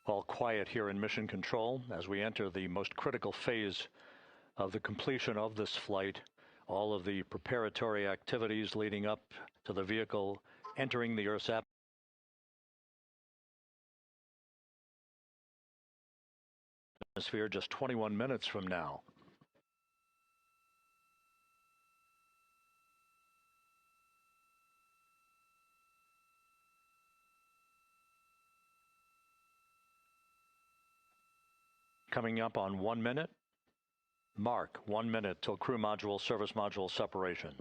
All quiet here in Mission Control as we enter the most critical phase of the completion of this flight. All of the preparatory activities leading up to the vehicle entering the Earth's atmosphere just 21 minutes from now. Coming up on 1 minute. Mark 1 minute till crew module, service module separation.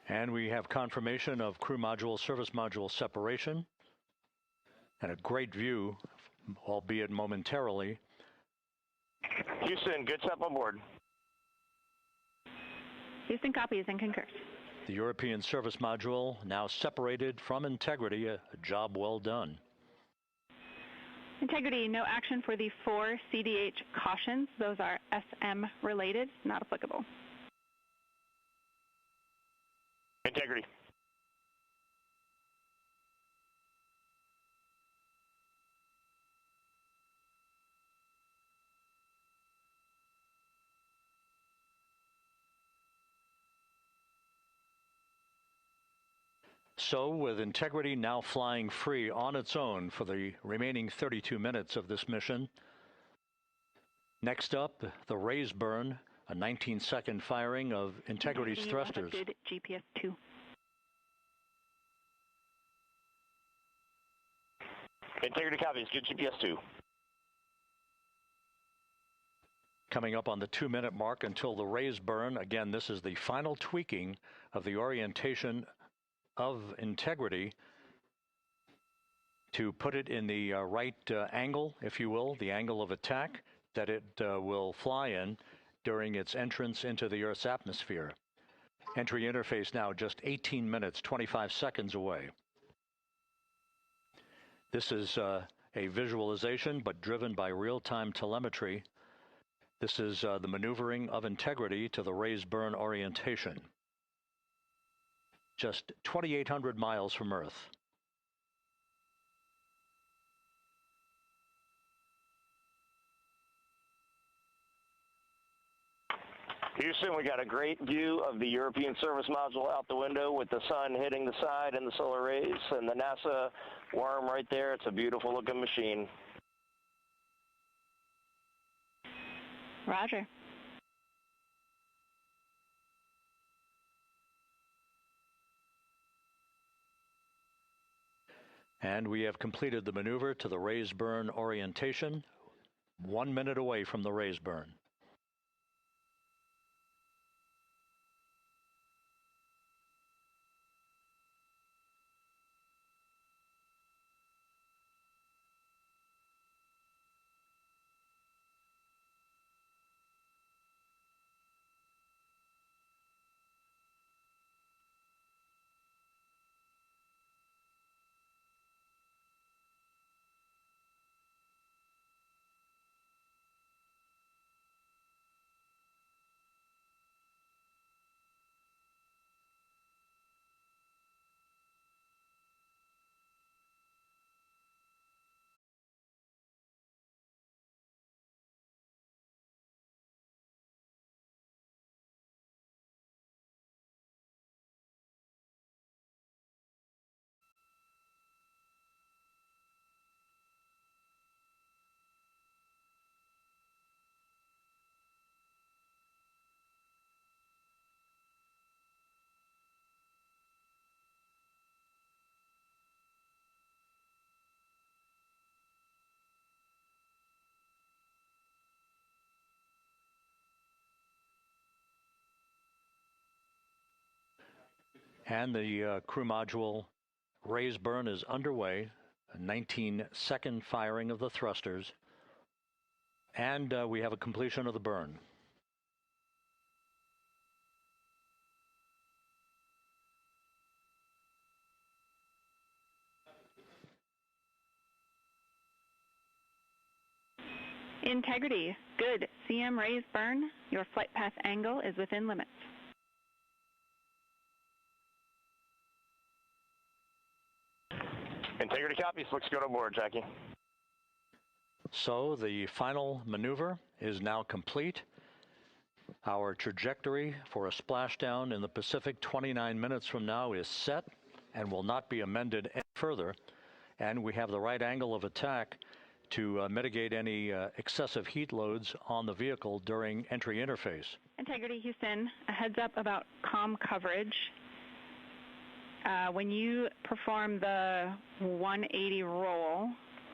And we have confirmation of crew module, service module separation, and a great view, albeit momentarily. Houston, good step on board. Houston copies and concurs. The European service module now separated from Integrity, a job well done. Integrity, no action for the 4 CDH cautions. Those are SM related, not applicable. Integrity. So, with Integrity now flying free on its own for the remaining 32 minutes of this mission. Next up, the raise burn, a 19-second firing of Integrity's thrusters. GPS 2. Integrity copies, good GPS 2. Coming up on the 2-minute mark until the raise burn. Again, this is the final tweaking of the orientation of Integrity to put it in the right angle, if you will, the angle of attack that it will fly in during its entrance into the Earth's atmosphere. Entry interface now just 18 minutes, 25 seconds away. This is a visualization, but driven by real-time telemetry. This is the maneuvering of Integrity to the raise burn orientation. Just 2,800 miles from Earth. Houston, we got a great view of the European service module out the window with the sun hitting the side and the solar rays and the NASA worm right there. It's a beautiful looking machine. Roger. And we have completed the maneuver to the raise burn orientation, 1 minute away from the raise burn. And the crew module raise burn is underway, a 19-second firing of the thrusters, and we have a completion of the burn. Integrity, good. CM raise burn. Your flight path angle is within limits. Integrity copies. Looks good on board, Jackie. So the final maneuver is now complete. Our trajectory for a splashdown in the Pacific 29 minutes from now is set and will not be amended any further. And we have the right angle of attack to mitigate any excessive heat loads on the vehicle during entry interface. Integrity Houston, a heads up about comm coverage. When you perform the 180 roll,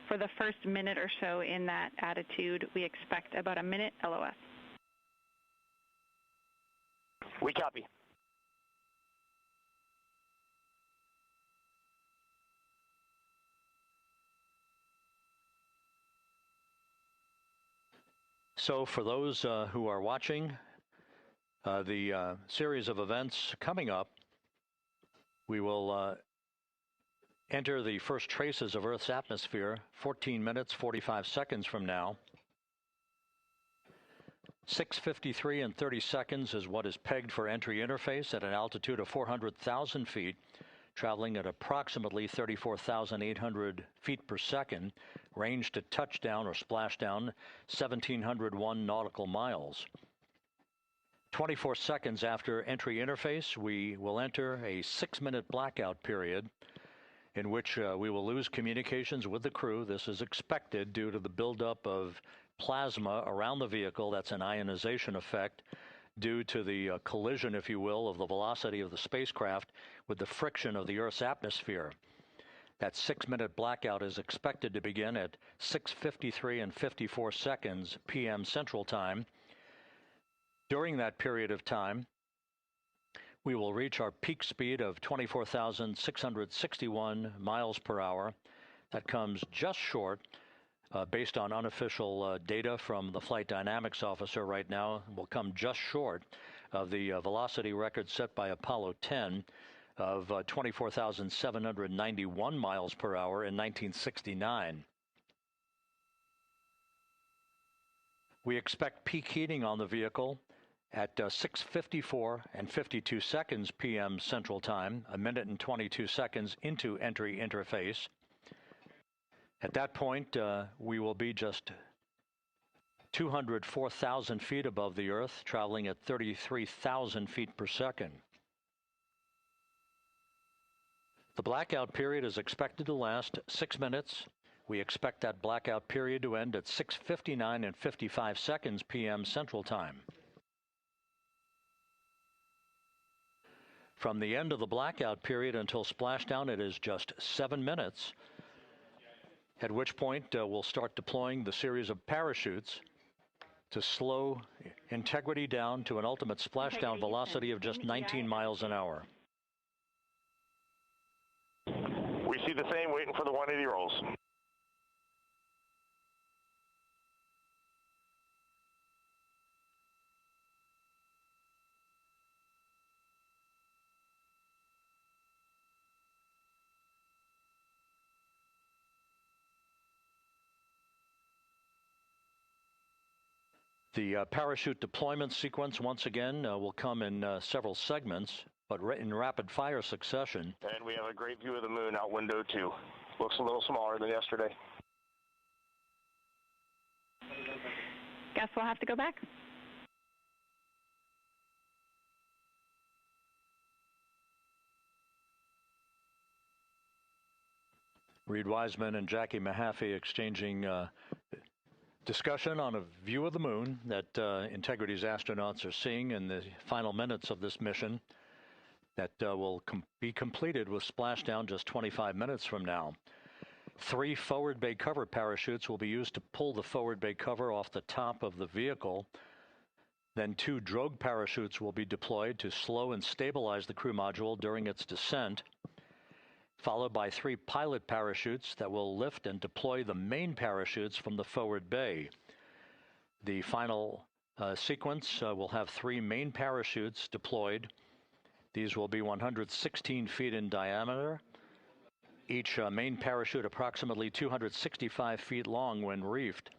for the first minute or so in that attitude, we expect about a minute LOS. We copy. So for those who are watching the series of events coming up, we will enter the first traces of Earth's atmosphere 14 minutes, 45 seconds from now. 6:53 and 30 seconds is what is pegged for entry interface at an altitude of 400,000 feet, traveling at approximately 34,800 feet per second, range to touchdown or splashdown 1,701 nautical miles. 24 seconds after entry interface, we will enter a 6-minute blackout period in which we will lose communications with the crew. This is expected due to the buildup of plasma around the vehicle. That's an ionization effect due to the collision, if you will, of the velocity of the spacecraft with the friction of the Earth's atmosphere. That 6-minute blackout is expected to begin at 6:53 and 54 seconds p.m. Central Time. During that period of time, we will reach our peak speed of 24,661 miles per hour. That comes just short, based on unofficial data from the flight dynamics officer right now, will come just short of the velocity record set by Apollo 10 of 24,791 miles per hour in 1969. We expect peak heating on the vehicle at 6:54 and 52 seconds p.m. Central Time, a minute and 22 seconds into entry interface. At that point, we will be just 204,000 feet above the Earth, traveling at 33,000 feet per second. The blackout period is expected to last 6 minutes. We expect that blackout period to end at 6:59 and 55 seconds p.m. Central Time. From the end of the blackout period until splashdown, it is just 7 minutes, at which point we'll start deploying the series of parachutes to slow integrity down to an ultimate splashdown velocity of just 19 miles an hour. We see the same, waiting for the 180 rolls. The parachute deployment sequence, once again, will come in several segments, but in rapid fire succession. And we have a great view of the moon out window 2. Looks a little smaller than yesterday. Guess we'll have to go back. Reed Wiseman and Jackie Mahaffey exchanging discussion on a view of the moon that Integrity's astronauts are seeing in the final minutes of this mission that will be completed with splashdown just 25 minutes from now. 3 forward bay cover parachutes will be used to pull the forward bay cover off the top of the vehicle Then 2 drogue parachutes will be deployed to slow and stabilize the crew module during its descent, followed by 3 pilot parachutes that will lift and deploy the main parachutes from the forward bay. The final sequence will have 3 main parachutes deployed. These will be 116 feet in diameter, each main parachute approximately 265 feet long when reefed.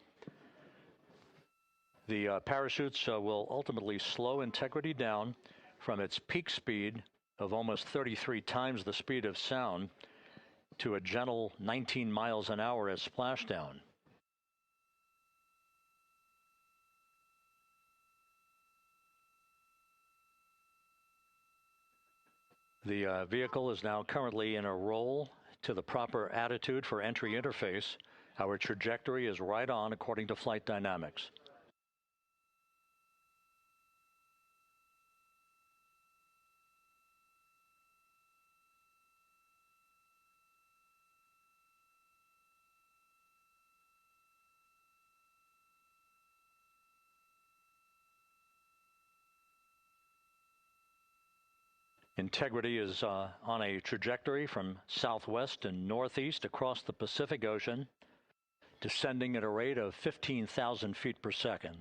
The parachutes will ultimately slow Integrity down from its peak speed of almost 33 times the speed of sound to a gentle 19 miles an hour at splashdown. The vehicle is now currently in a roll to the proper attitude for entry interface. Our trajectory is right on according to flight dynamics. Integrity is on a trajectory from southwest and northeast across the Pacific Ocean, descending at a rate of 15,000 feet per second.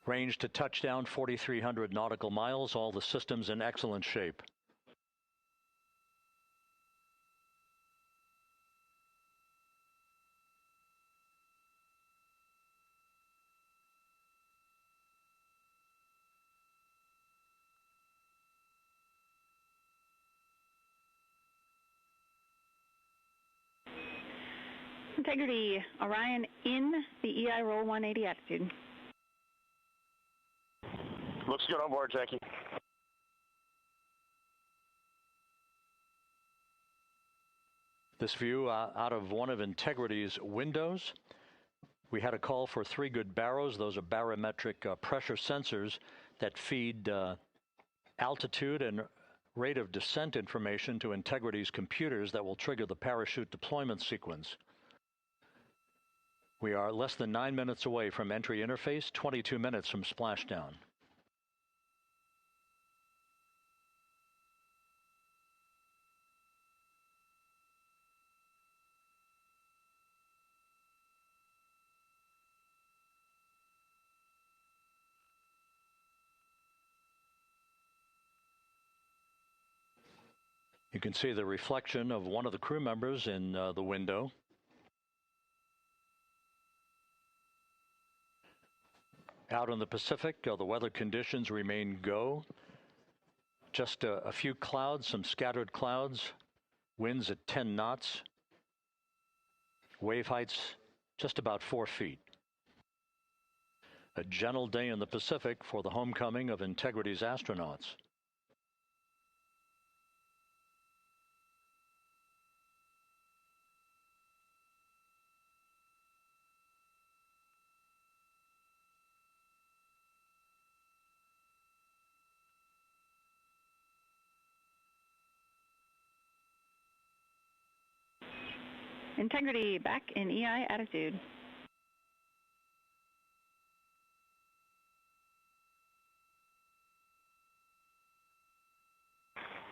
Range to touchdown 4,300 nautical miles, all the systems in excellent shape. Integrity, Orion in the EI roll 180 attitude. Looks good on board, Jackie. This view out of one of Integrity's windows. We had a call for 3 good baros. Those are barometric pressure sensors that feed altitude and rate of descent information to Integrity's computers that will trigger the parachute deployment sequence. We are less than 9 minutes away from entry interface, 22 minutes from splashdown. You can see the reflection of one of the crew members in the window. Out in the Pacific, the weather conditions remain go. Just a few clouds, some scattered clouds, winds at 10 knots, wave heights just about 4 feet. A gentle day in the Pacific for the homecoming of Integrity's astronauts. Integrity back in EI attitude.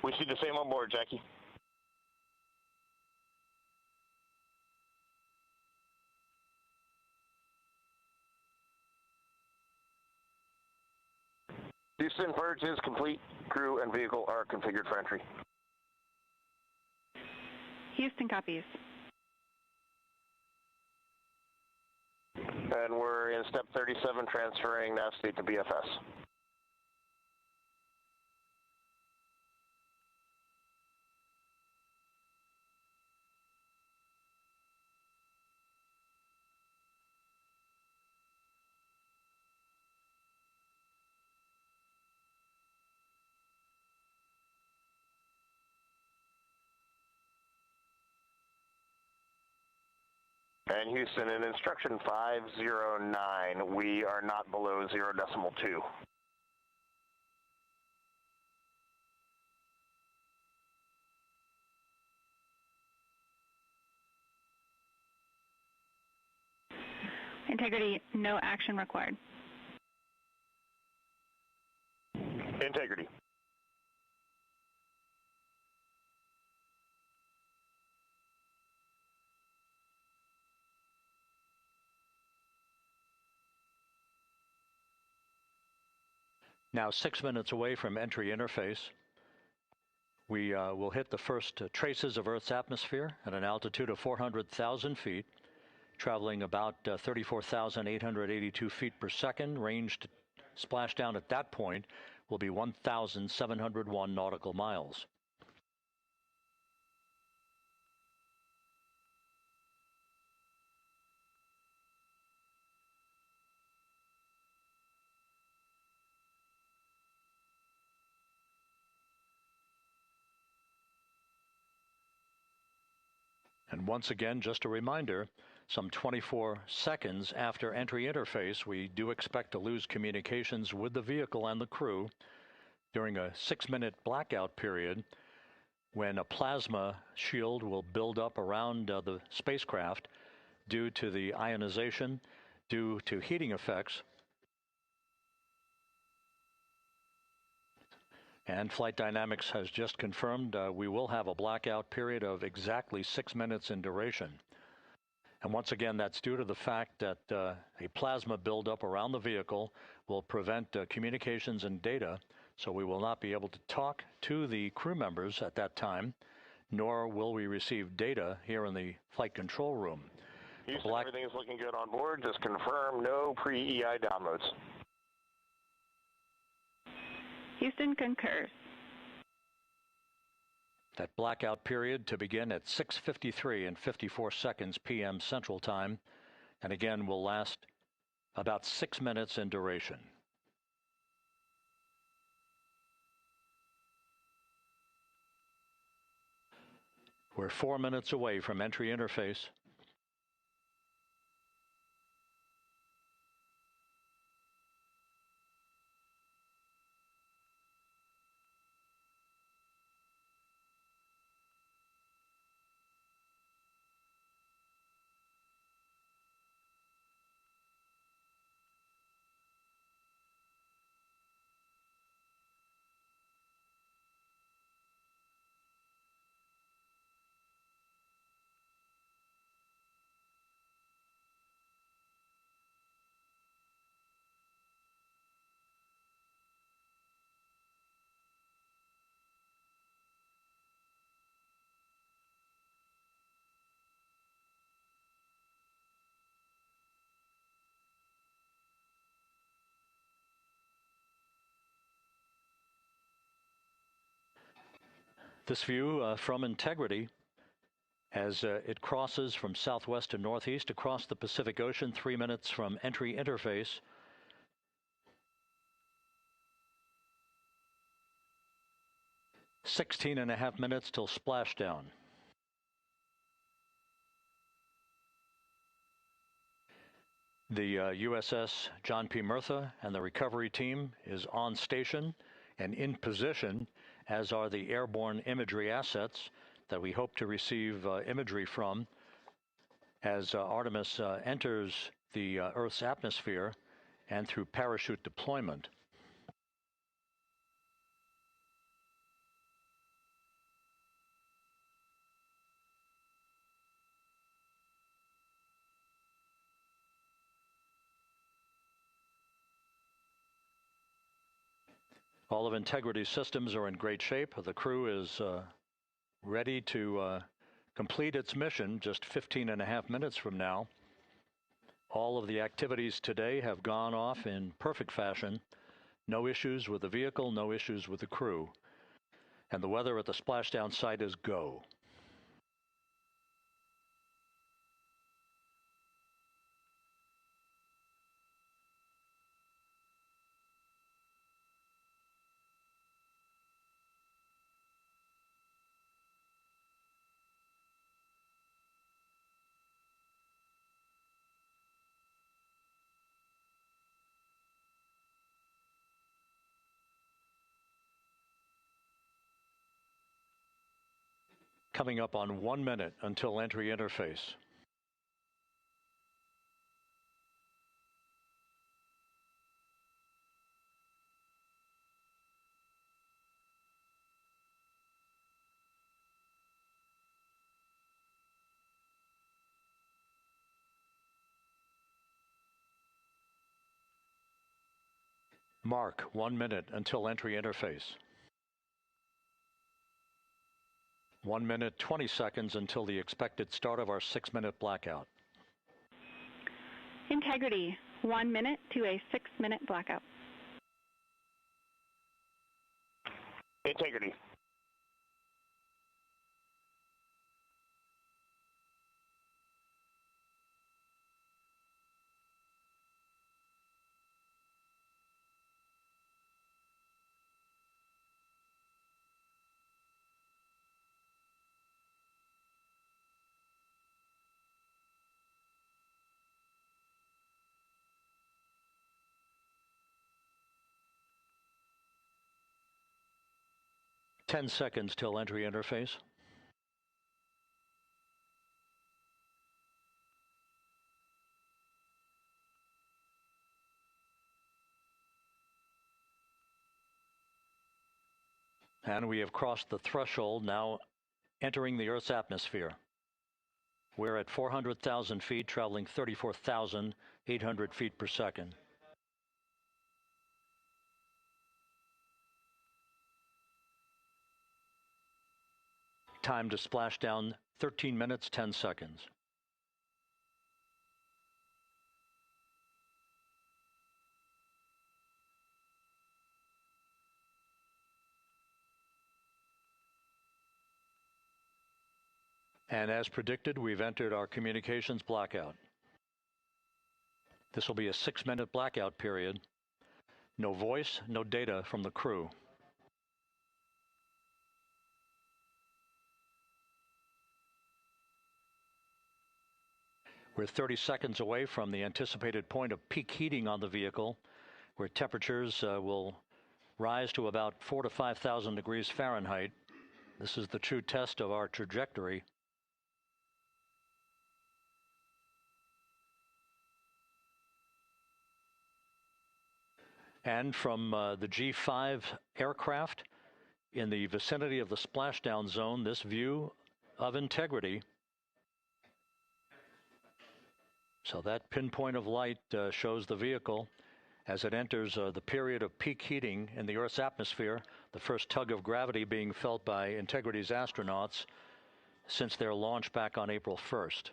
We see the same on board, Jackie. Houston, purge is complete. Crew and vehicle are configured for entry. Houston copies. And we're in step 37, transferring nav state to BFS. And Houston, in instruction 509, we are not below 0.2. Integrity, no action required. Integrity. Now 6 minutes away from entry interface. We will hit the first traces of Earth's atmosphere at an altitude of 400,000 feet, traveling about 34,882 feet per second. Ranged splashdown at that point will be 1,701 nautical miles. And once again, just a reminder, some 24 seconds after entry interface, we do expect to lose communications with the vehicle and the crew during a 6-minute blackout period when a plasma shield will build up around the spacecraft due to the ionization, due to heating effects. And Flight Dynamics has just confirmed we will have a blackout period of exactly 6 minutes in duration. And once again, that's due to the fact that a plasma buildup around the vehicle will prevent communications and data, so we will not be able to talk to the crew members at that time, nor will we receive data here in the flight control room. Houston, everything is looking good on board. Just confirm no pre-EI downloads. Houston concurs. That blackout period to begin at 6:53 and 54 seconds p.m. Central Time, and again will last about 6 minutes in duration. We're 4 minutes away from entry interface. This view from Integrity as it crosses from southwest to northeast across the Pacific Ocean, 3 minutes from entry interface. "16.5 minutes till splashdown." The USS John P. Murtha and the recovery team is on station and in position, as are the airborne imagery assets that we hope to receive imagery from as Artemis enters the Earth's atmosphere and through parachute deployment. All of Integrity's systems are in great shape. The crew is ready to complete its mission just 15.5 minutes from now. All of the activities today have gone off in perfect fashion. No issues with the vehicle, no issues with the crew. And the weather at the splashdown site is go. Coming up on 1 minute until entry interface. Mark 1 minute until entry interface. 1 minute 20 seconds until the expected start of our 6-minute blackout. Integrity, 1 minute to a 6-minute blackout. Integrity. Ten seconds till entry interface. And we have crossed the threshold, now entering the Earth's atmosphere. We're at 400,000 feet, traveling 34,800 feet per second. Time to splash down, 13 minutes, 10 seconds. And as predicted, we've entered our communications blackout. This will be a 6-minute blackout period. No voice, no data from the crew. We're 30 seconds away from the anticipated point of peak heating on the vehicle, where temperatures will rise to about 4,000 to 5,000 degrees Fahrenheit. This is the true test of our trajectory. And from the G5 aircraft in the vicinity of the splashdown zone, this view of integrity. So that pinpoint of light shows the vehicle as it enters the period of peak heating in the Earth's atmosphere, the first tug of gravity being felt by Integrity's astronauts since their launch back on April 1st.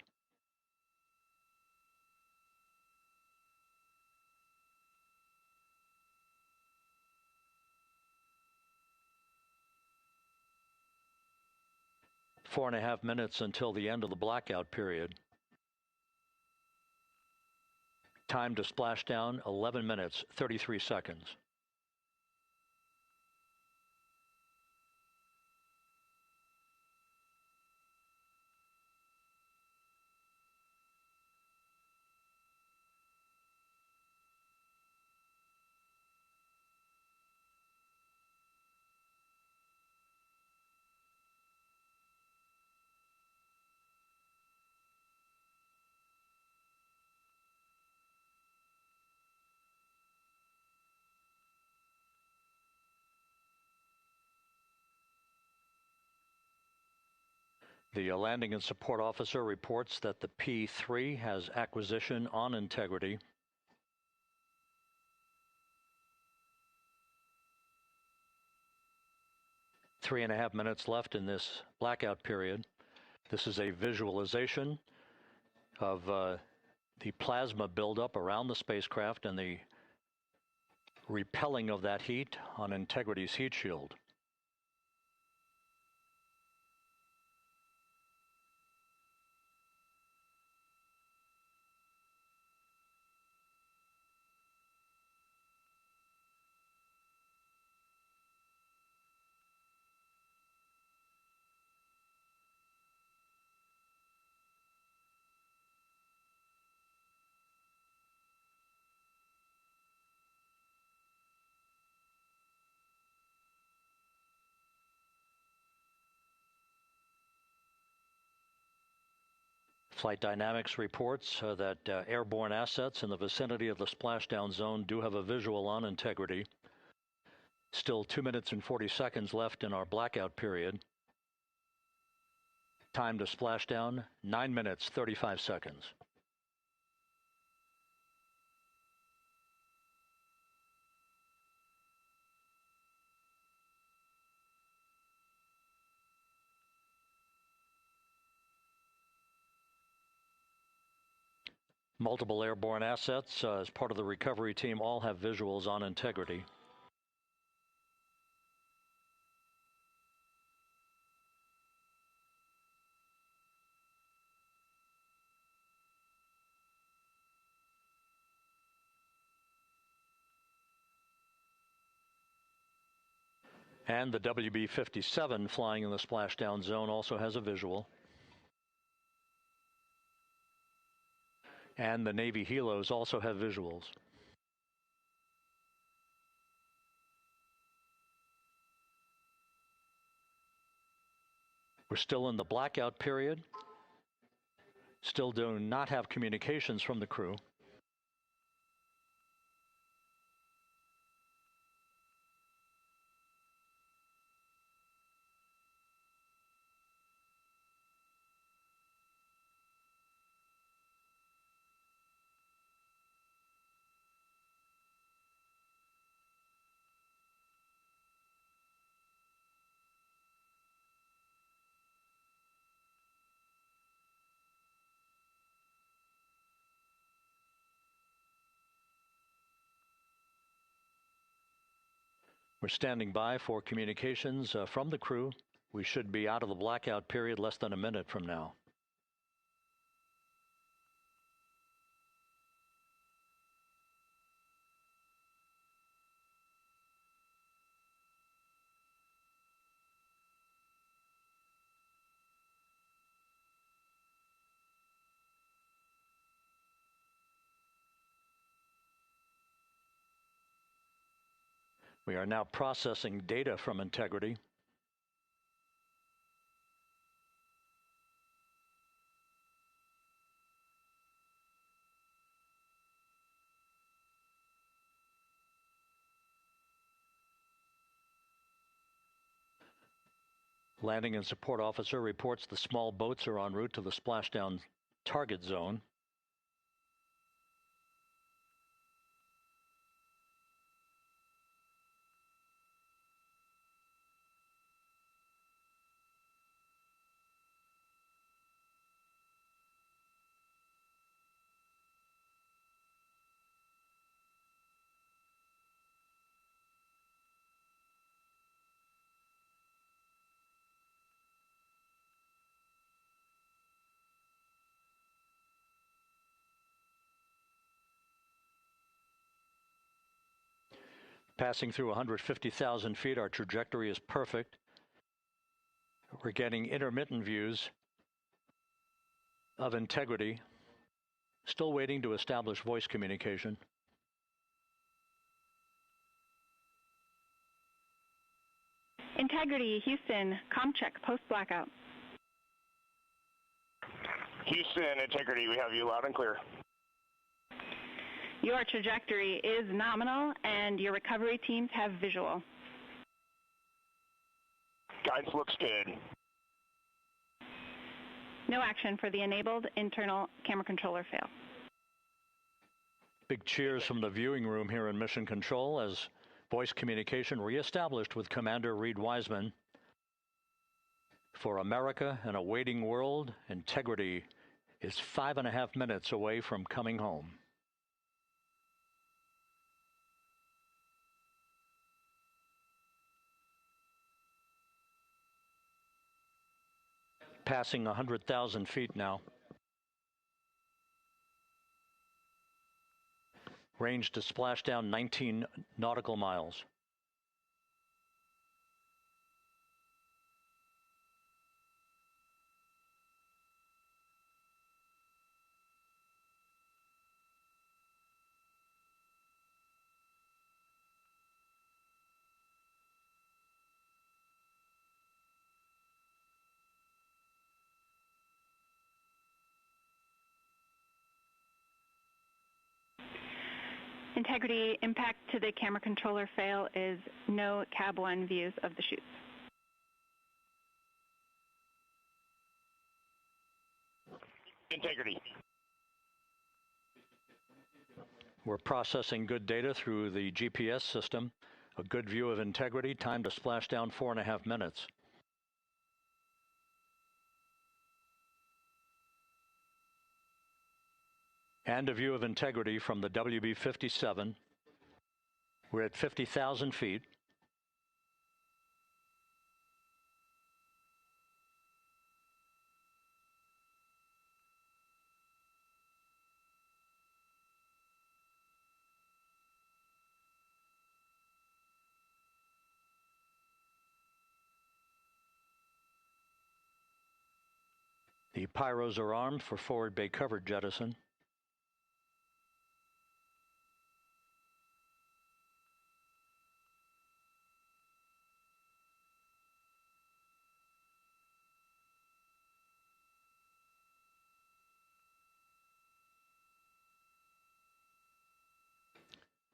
Four and a half minutes until the end of the blackout period. Time to splash down, 11 minutes, 33 seconds. The landing and support officer reports that the P-3 has acquisition on Integrity. Three and a half minutes left in this blackout period. This is a visualization of the plasma buildup around the spacecraft and the repelling of that heat on Integrity's heat shield. Flight Dynamics reports that airborne assets in the vicinity of the splashdown zone do have a visual on Integrity. Still 2 minutes and 40 seconds left in our blackout period. Time to splashdown, 9 minutes, 35 seconds. Multiple airborne assets as part of the recovery team all have visuals on integrity. And the WB-57 flying in the splashdown zone also has a visual. And the Navy helos also have visuals. We're still in the blackout period. Still do not have communications from the crew. We're standing by for communications from the crew. We should be out of the blackout period less than a minute from now. We are now processing data from integrity. Landing and support officer reports the small boats are en route to the splashdown target zone. Passing through 150,000 feet, our trajectory is perfect. We're getting intermittent views of integrity. Still waiting to establish voice communication. Integrity, Houston, comm check, post-blackout. Houston, Integrity, we have you loud and clear. Your trajectory is nominal, and your recovery teams have visual. Guidance looks good. No action for the enabled internal camera controller fail. Big cheers from the viewing room here in Mission Control as voice communication reestablished with Commander Reed Wiseman. For America and a waiting world, Integrity is 5.5 minutes away from coming home. Passing 100,000 feet now. Range to splashdown 19 nautical miles. Integrity, impact to the camera controller fail is no Cab 1 views of the chutes. Integrity. We're processing good data through the GPS system. A good view of Integrity, time to splashdown 4.5 minutes. And a view of Integrity from the WB-57. We're at 50,000 feet. The pyros are armed for forward bay cover jettison.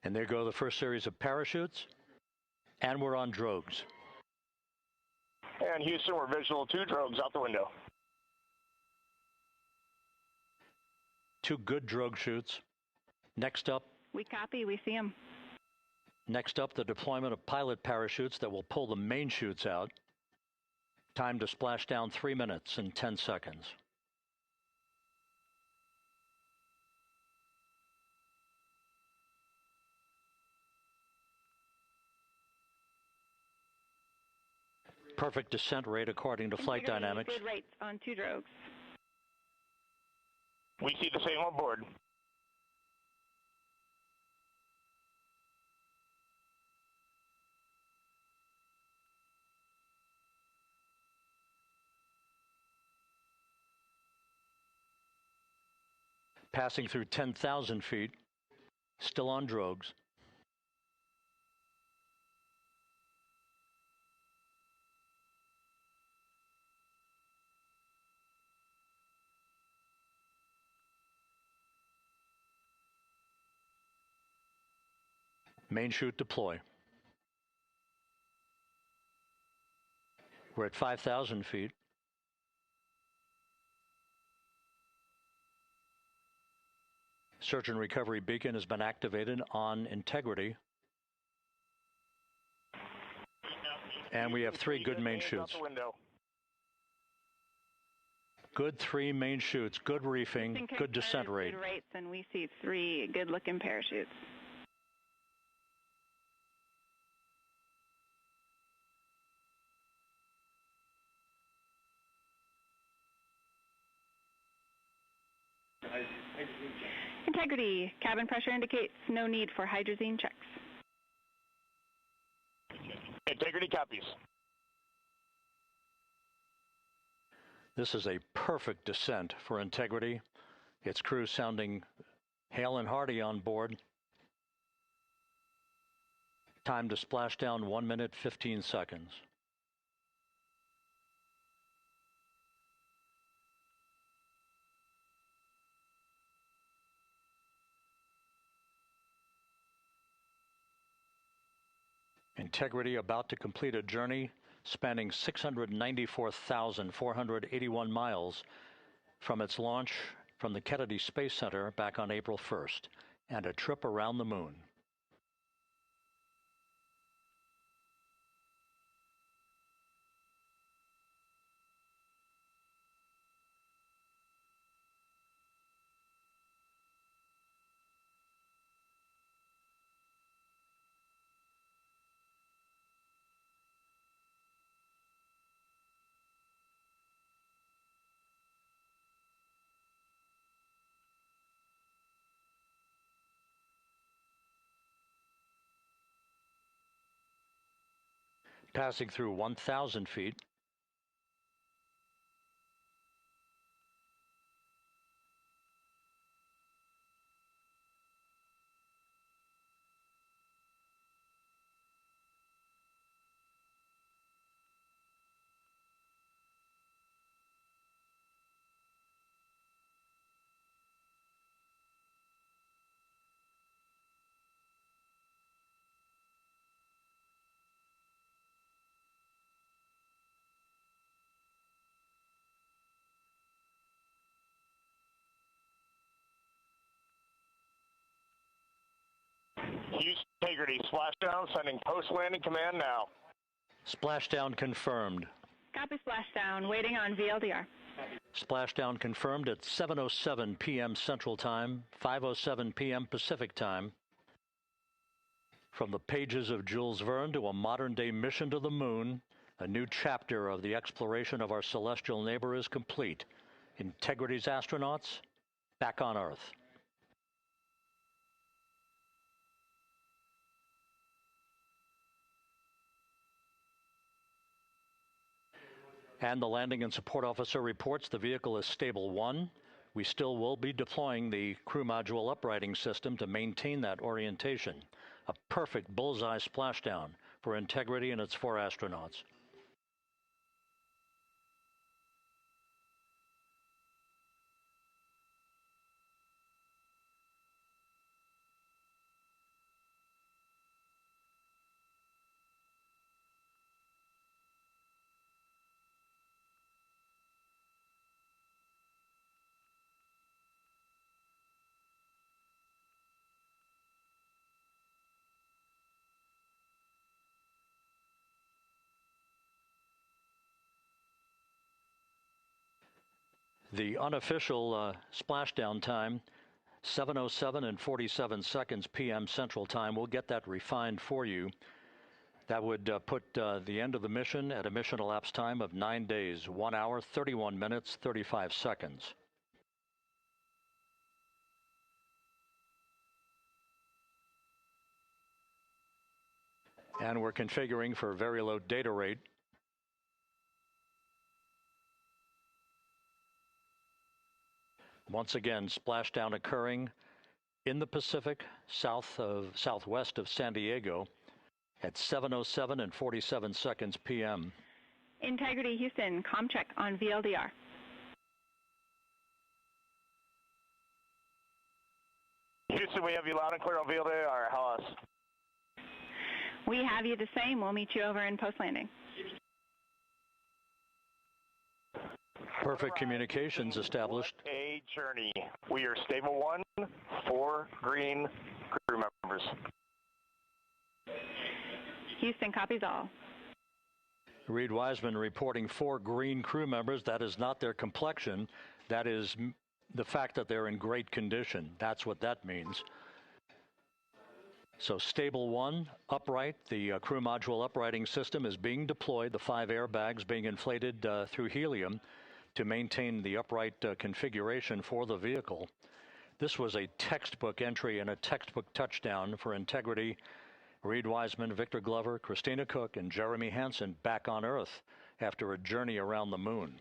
And there go the first series of parachutes, and we're on drogues. And Houston, we're visual 2 drogues out the window. 2 good drogue shoots. Next up. We copy, we see them. Next up, the deployment of pilot parachutes that will pull the main chutes out. Time to splash down 3 minutes and 10 seconds. Perfect descent rate according to flight dynamics. Good rates on 2 drogues. We see the same on board. Passing through 10,000 feet, still on drogues. Main chute deploy. We're at 5,000 feet. Search and recovery beacon has been activated on Integrity. And we have 3 good main chutes. Good 3 main chutes, good reefing, good descent rate. Good rates, and we see 3 good-looking parachutes. Integrity, cabin pressure indicates no need for hydrazine checks. Integrity copies. This is a perfect descent for Integrity. Its crew sounding hale and hearty on board. Time to splash down 1 minute, 15 seconds. Integrity about to complete a journey spanning 694,481 miles from its launch from the Kennedy Space Center back on April 1st, and a trip around the moon. Passing through 1,000 feet. Houston Integrity, splashdown, sending post-landing command now. Splashdown confirmed. Copy splashdown, waiting on VLDR. Splashdown confirmed at 7:07 p.m. Central Time, 5:07 p.m. Pacific Time. From the pages of Jules Verne to a modern-day mission to the moon, a new chapter of the exploration of our celestial neighbor is complete. Integrity's astronauts back on Earth. And the landing and support officer reports the vehicle is stable 1. We still will be deploying the crew module uprighting system to maintain that orientation. A perfect bullseye splashdown for Integrity and its 4 astronauts. The unofficial splashdown time, 7:07 and 47 seconds p.m. Central Time. We'll get that refined for you. That would put the end of the mission at a mission elapsed time of 9 days, 1 hour, 31 minutes, 35 seconds. And we're configuring for very low data rate. Once again, splashdown occurring in the Pacific, southwest of San Diego at 7:07 and 47 seconds p.m. Integrity Houston, comm check on VLDR. Houston, we have you loud and clear on VLDR. How us? We have you the same. We'll meet you over in post-landing. Perfect communications established. A journey. We are stable 1, 4 green crew members. Houston copies all. Reed Wiseman reporting 4 green crew members. That is not their complexion. That is the fact that they're in great condition. That's what that means. So stable 1, upright. The crew module uprighting system is being deployed. The 5 airbags being inflated through helium to maintain the upright configuration for the vehicle. This was a textbook entry and a textbook touchdown for Integrity. Reed Wiseman, Victor Glover, Christina Cook, and Jeremy Hansen back on Earth after a journey around the moon.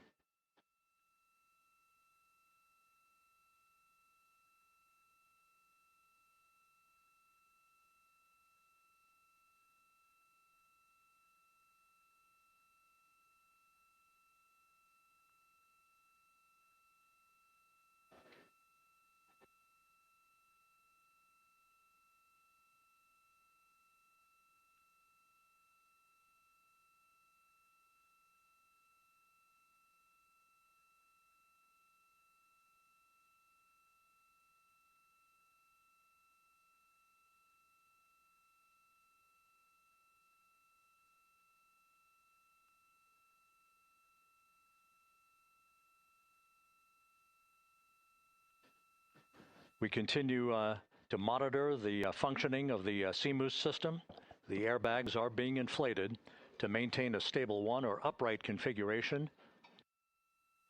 We continue to monitor the functioning of the CMOOS system. The airbags are being inflated to maintain a stable 1 or upright configuration.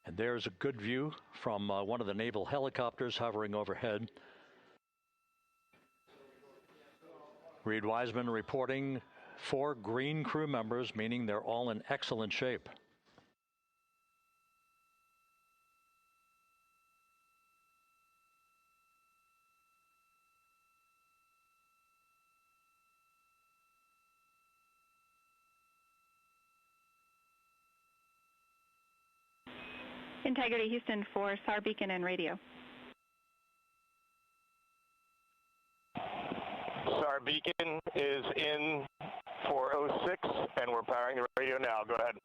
And there's a good view from one of the naval helicopters hovering overhead. Reed Wiseman reporting 4 green crew members, meaning they're all in excellent shape. Integrity Houston for SAR beacon and radio. SAR beacon is in for 06, and we're powering the radio now. Go ahead.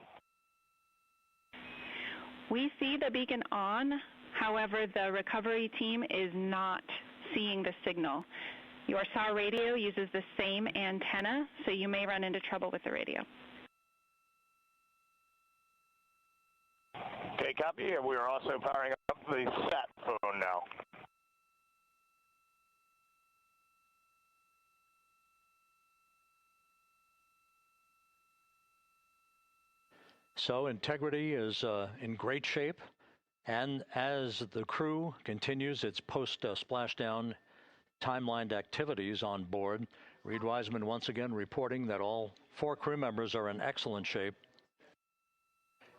We see the beacon on. However, the recovery team is not seeing the signal. Your SAR radio uses the same antenna, so you may run into trouble with the radio. Okay, copy. We are also powering up the sat phone now. So Integrity is in great shape, and as the crew continues its post-splashdown timelined activities on board, Reed Wiseman once again reporting that all 4 crew members are in excellent shape.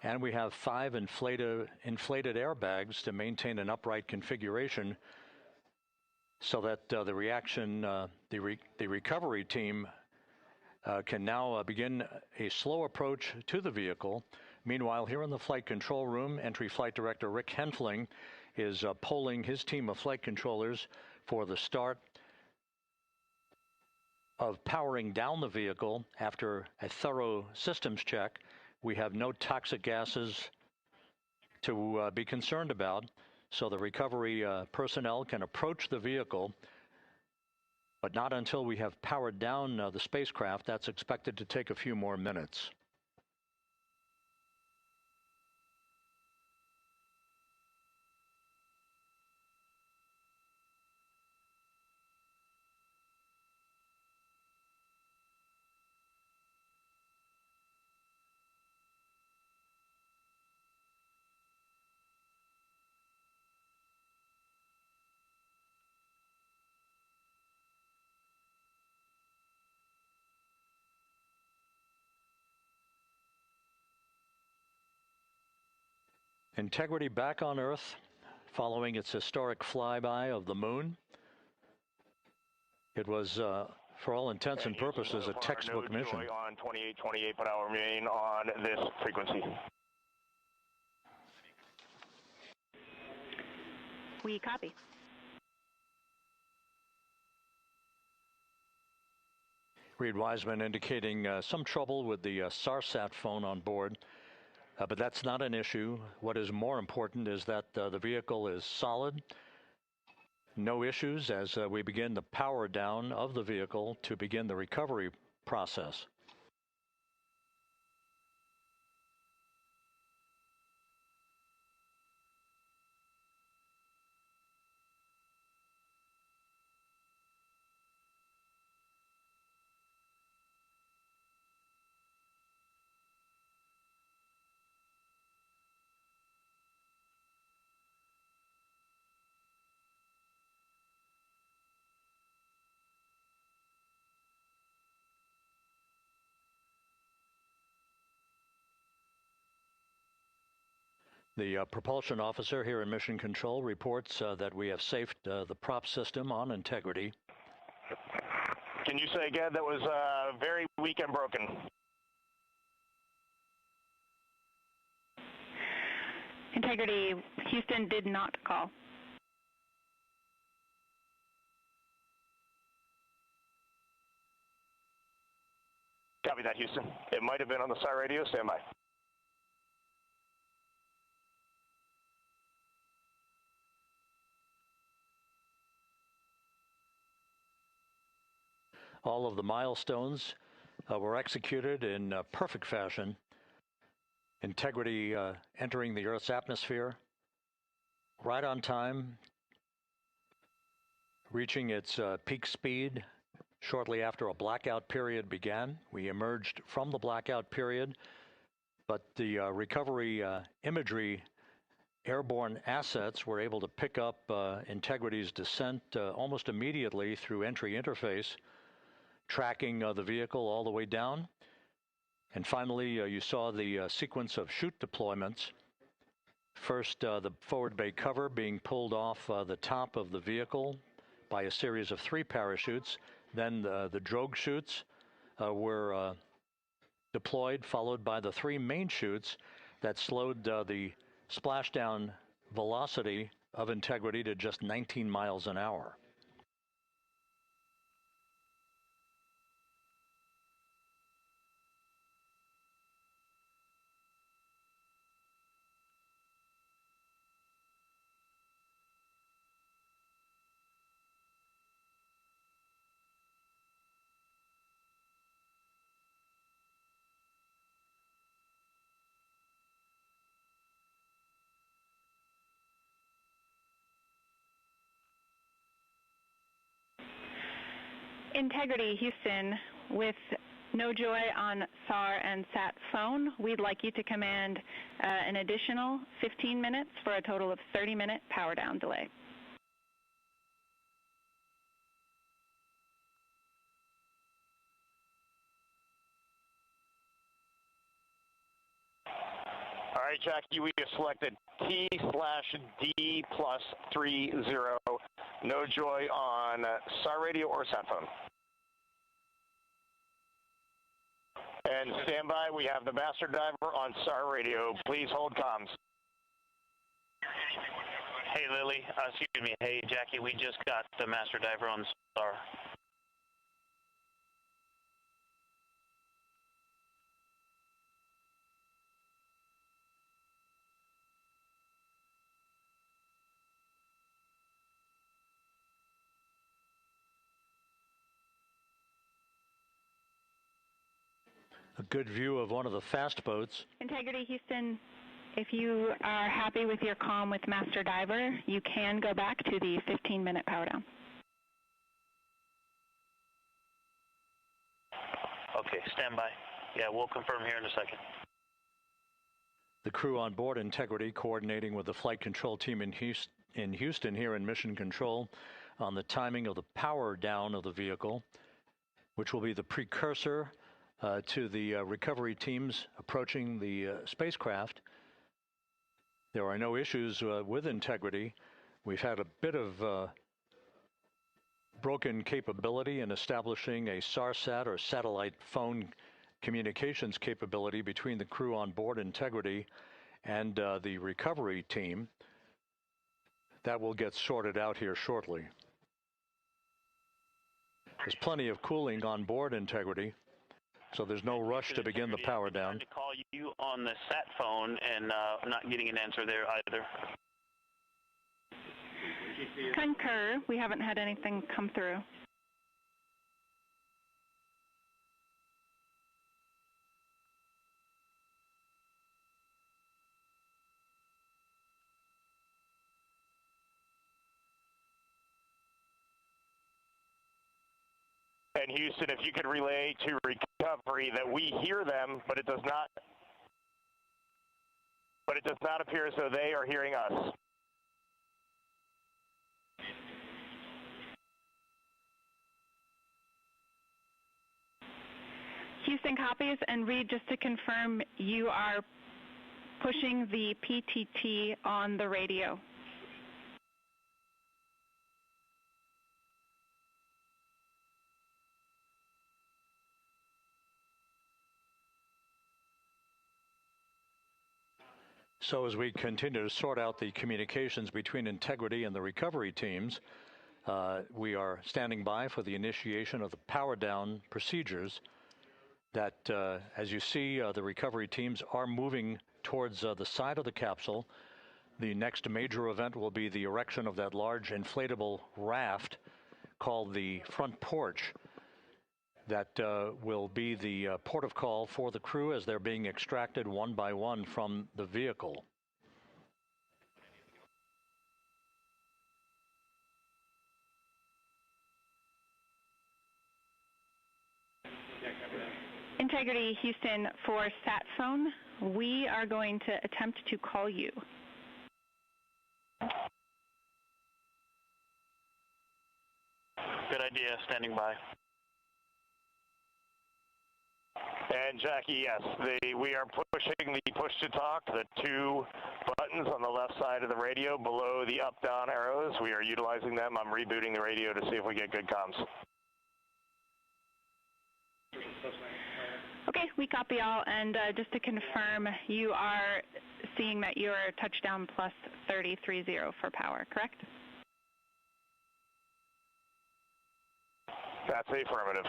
And we have 5 inflated airbags to maintain an upright configuration so that the recovery team can now begin a slow approach to the vehicle. Meanwhile, here in the flight control room, Entry Flight Director Rick Henfling is polling his team of flight controllers for the start of powering down the vehicle after a thorough systems check. We have no toxic gases to be concerned about, so the recovery personnel can approach the vehicle, but not until we have powered down the spacecraft. That's expected to take a few more minutes. Integrity back on Earth following its historic flyby of the moon. It was, for all intents and purposes, a textbook mission. On 2828, but I'll remain on this frequency. We copy. Reed Wiseman indicating some trouble with the SARSAT phone on board. But that's not an issue. What is more important is that the vehicle is solid. No issues as we begin the power down of the vehicle to begin the recovery process. The propulsion officer here in Mission Control reports that we have safed the prop system on Integrity. Can you say again that was very weak and broken? Integrity, Houston did not call. Copy that, Houston. It might have been on the SAR radio. Stand by. All of the milestones were executed in perfect fashion. Integrity entering the Earth's atmosphere right on time, reaching its peak speed shortly after a blackout period began. We emerged from the blackout period, but the recovery imagery airborne assets were able to pick up Integrity's descent almost immediately through entry interface, tracking the vehicle all the way down. And finally, you saw the sequence of chute deployments. First, the forward bay cover being pulled off the top of the vehicle by a series of 3 parachutes. Then the drogue chutes were deployed, followed by the 3 main chutes that slowed the splashdown velocity of Integrity to just 19 miles an hour. Integrity, Houston, with no joy on SAR and SAT phone, we'd like you to command an additional 15 minutes for a total of 30-minute power down delay. All right, Jackie, we have selected T/D+30. No joy on SAR radio or sat phone. And stand by, we have the master diver on SAR radio. Please hold comms. Hey, Lily. Excuse me. Hey, Jackie, we just got the master diver on SAR. A good view of one of the fast boats. Integrity, Houston, if you are happy with your comm with master diver, you can go back to the 15-minute power down. Okay, stand by. Yeah, we'll confirm here in a second. The crew on board Integrity coordinating with the flight control team in Houston here in Mission Control on the timing of the power down of the vehicle, which will be the precursor to the recovery teams approaching the spacecraft. There are no issues with Integrity. We've had a bit of broken capability in establishing a SARSAT or satellite phone communications capability between the crew on board Integrity and the recovery team. That will get sorted out here shortly. There's plenty of cooling on board Integrity, so there's no rush to begin the power down. I tried to call you on the sat phone and not getting an answer there either. Concur. We haven't had anything come through. And Houston, if you could relay to recovery that we hear them, but it does not appear as though they are hearing us. Houston copies, and Reed, just to confirm, you are pushing the PTT on the radio. So as we continue to sort out the communications between Integrity and the recovery teams, we are standing by for the initiation of the power down procedures that, as you see, the recovery teams are moving towards the side of the capsule. The next major event will be the erection of that large inflatable raft called the front porch. That will be the port of call for the crew as they're being extracted one by one from the vehicle. Integrity, Houston, for sat phone, we are going to attempt to call you. Good idea, standing by. And Jackie, yes, we are pushing the push to talk, the two buttons on the left side of the radio below the up-down arrows. We are utilizing them. I'm rebooting the radio to see if we get good comms. Okay, we copy all, and just to confirm, you are seeing that you're touchdown plus 3030 for power, correct? That's affirmative.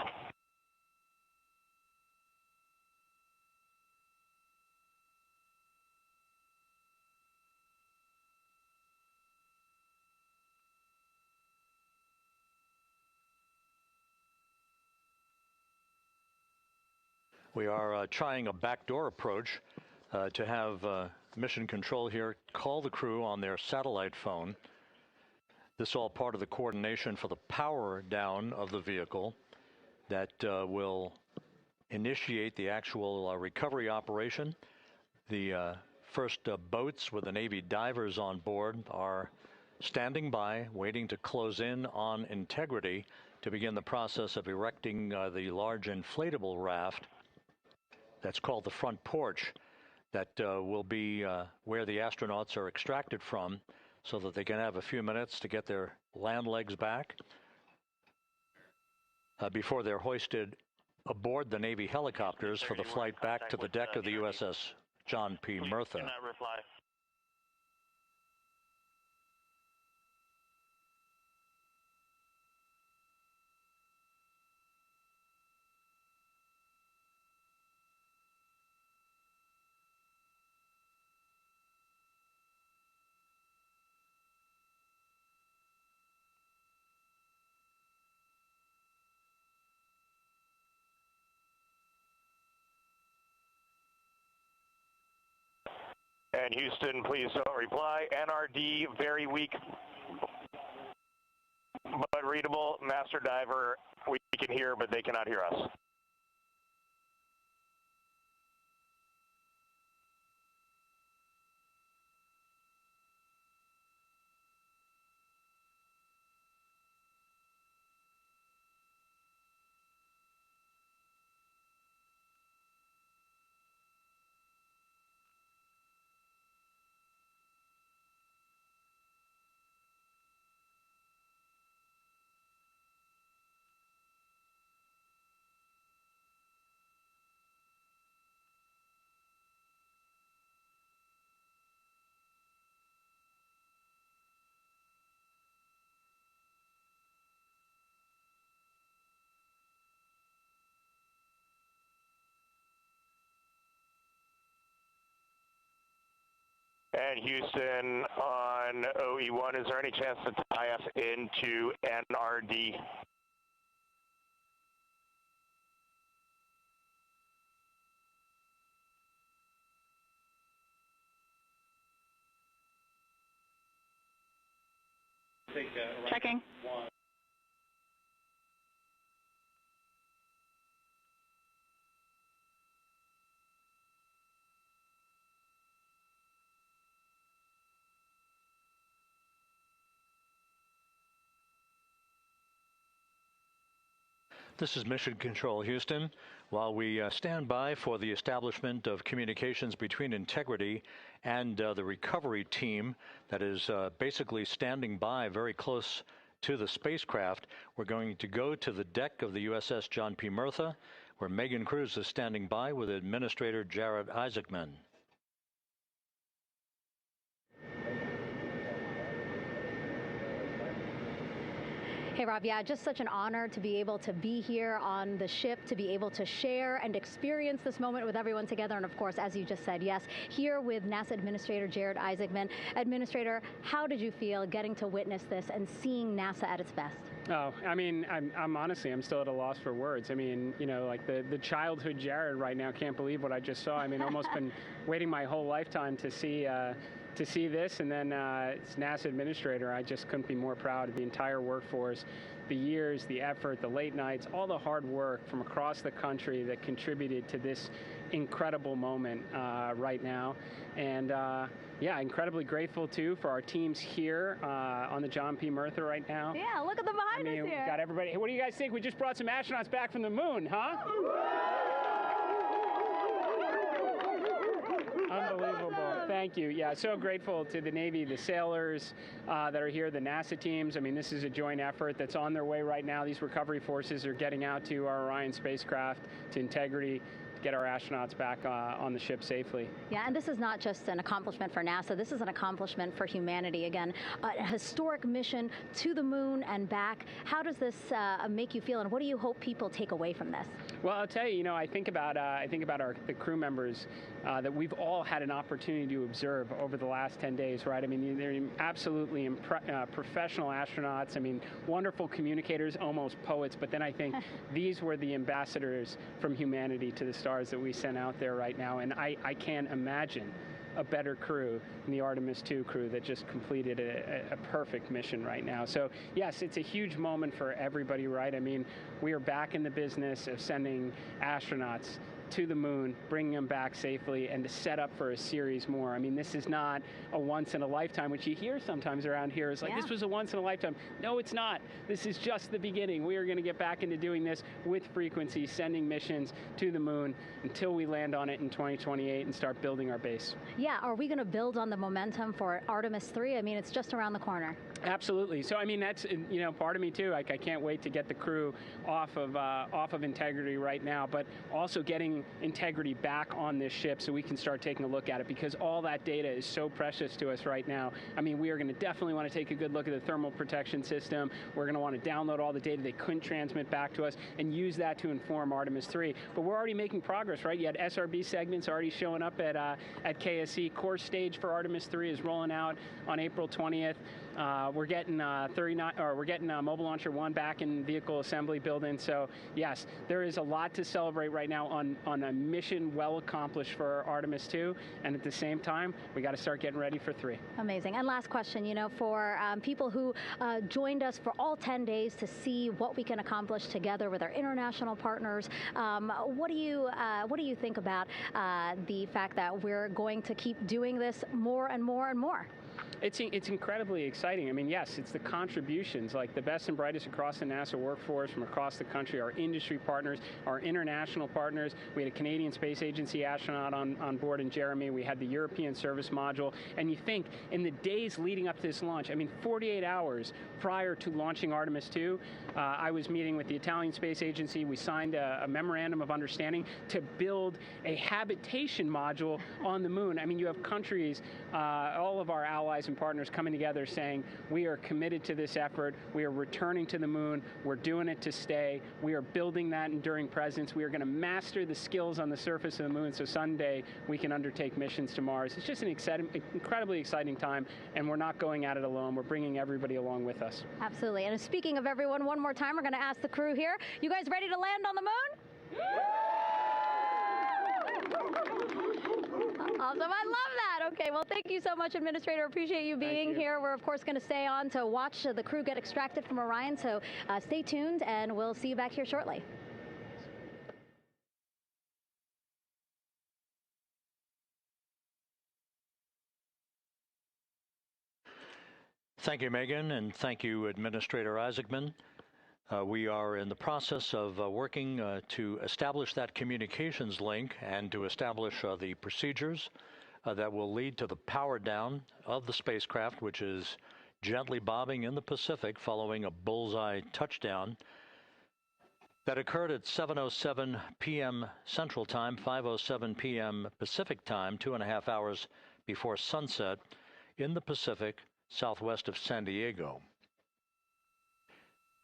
We are trying a backdoor approach to have Mission Control here call the crew on their satellite phone. This all part of the coordination for the power down of the vehicle. that will initiate the actual recovery operation. The first boats with the Navy divers on board are standing by, waiting to close in on Integrity to begin the process of erecting the large inflatable raft that's called the front porch that will be where the astronauts are extracted from so that they can have a few minutes to get their land legs back before they're hoisted aboard the Navy helicopters for the flight back to the deck of the USS John P. Murtha. Cannot reply. And Houston, please don't reply. NRD, very weak, but readable. Master Diver, we can hear, but they cannot hear us. And Houston on OE1, is there any chance to tie us into NRD? Checking. This is Mission Control, Houston. While we stand by for the establishment of communications between Integrity and the recovery team that is basically standing by very close to the spacecraft, we're going to go to the deck of the USS John P. Murtha, where Megan Cruz is standing by with Administrator Jared Isaacman. Hey, Rob, yeah, just such an honor to be able to be here on the ship, to be able to share and experience this moment with everyone together. And of course, as you just said, yes, here with NASA Administrator Jared Isaacman. Administrator, how did you feel getting to witness this and seeing NASA at its best? Oh, I mean, I'm honestly, I'm still at a loss for words. I mean, you know, like the childhood Jared right now can't believe what I just saw. I mean, almost been waiting my whole lifetime to see this, and then it's NASA Administrator. I just couldn't be more proud of the entire workforce, the years, the effort, the late nights, all the hard work from across the country that contributed to this incredible moment right now. And yeah, incredibly grateful too for our teams here on the John P. Murtha right now. Yeah, look at them behind us here. We got everybody. Hey, what do you guys think? We just brought some astronauts back from the moon, huh? Unbelievable. Thank you. Yeah, so grateful to the Navy, the sailors that are here, the NASA teams. I mean, this is a joint effort that's on their way right now. These recovery forces are getting out to our Orion spacecraft, to Integrity, to get our astronauts back on the ship safely. Yeah, and this is not just an accomplishment for NASA. This is an accomplishment for humanity. Again, a historic mission to the moon and back. How does this make you feel, and what do you hope people take away from this? Well, I'll tell you, you know, I think about the crew members that we've all had an opportunity to observe over the last 10 days, right? I mean, they're absolutely professional astronauts. I mean, wonderful communicators, almost poets. But then I think these were the ambassadors from humanity to the stars that we sent out there right now. And I can't imagine a better crew than the Artemis II crew that just completed a perfect mission right now. So yes, it's a huge moment for everybody, right? I mean, we are back in the business of sending astronauts to the moon, bringing them back safely, and to set up for a series more. I mean, this is not a once in a lifetime, which you hear sometimes around here. It's like, this was a once in a lifetime. No, it's not. This is just the beginning. We are going to get back into doing this with frequency, sending missions to the moon until we land on it in 2028 and start building our base. Yeah, are we going to build on the momentum for Artemis 3? I mean, it's just around the corner. Absolutely. So, I mean, that's, you know, part of me too. Like, I can't wait to get the crew off of Integrity right now, but also getting Integrity back on this ship so we can start taking a look at it, because all that data is so precious to us right now. I mean, we are going to definitely want to take a good look at the thermal protection system. We're going to want to download all the data they couldn't transmit back to us and use that to inform Artemis 3. But we're already making progress, right? You had SRB segments already showing up at KSC. Core stage for Artemis 3 is rolling out on April 20th. We're getting Mobile Launcher 1 back in vehicle assembly building. So yes, there is a lot to celebrate right now on a mission well accomplished for Artemis 2, and at the same time, we got to start getting ready for 3. Amazing. And last question, you know, for people who joined us for all 10 days to see what we can accomplish together with our international partners, what do you think about the fact that we're going to keep doing this more and more and more? It's incredibly exciting. I mean, yes, it's the contributions, like the best and brightest across the NASA workforce from across the country, our industry partners, our international partners. We had a Canadian Space Agency astronaut on board in Jeremy. We had the European Service Module. And you think, in the days leading up to this launch, I mean, 48 hours prior to launching Artemis 2, I was meeting with the Italian Space Agency. We signed a memorandum of understanding to build a habitation module on the moon. I mean, you have countries, all of our allies and partners coming together saying, we are committed to this effort, we are returning to the moon, we're doing it to stay, we are building that enduring presence, we are going to master the skills on the surface of the moon so someday we can undertake missions to Mars. It's just an incredibly exciting time, and we're not going at it alone, we're bringing everybody along with us. Absolutely, and speaking of everyone, one more time, we're going to ask the crew here, you guys ready to land on the moon? Awesome. I love that. Okay, well, thank you so much, Administrator. Appreciate you being here. We're, of course, going to stay on to watch the crew get extracted from Orion, so stay tuned, and we'll see you back here shortly. Thank you, Megan, and thank you, Administrator Isaacman. We are in the process of working to establish that communications link and to establish the procedures that will lead to the power down of the spacecraft, which is gently bobbing in the Pacific following a bullseye touchdown that occurred at 7:07 p.m. Central Time, 5:07 p.m. Pacific Time, 2.5 hours before sunset in the Pacific, southwest of San Diego.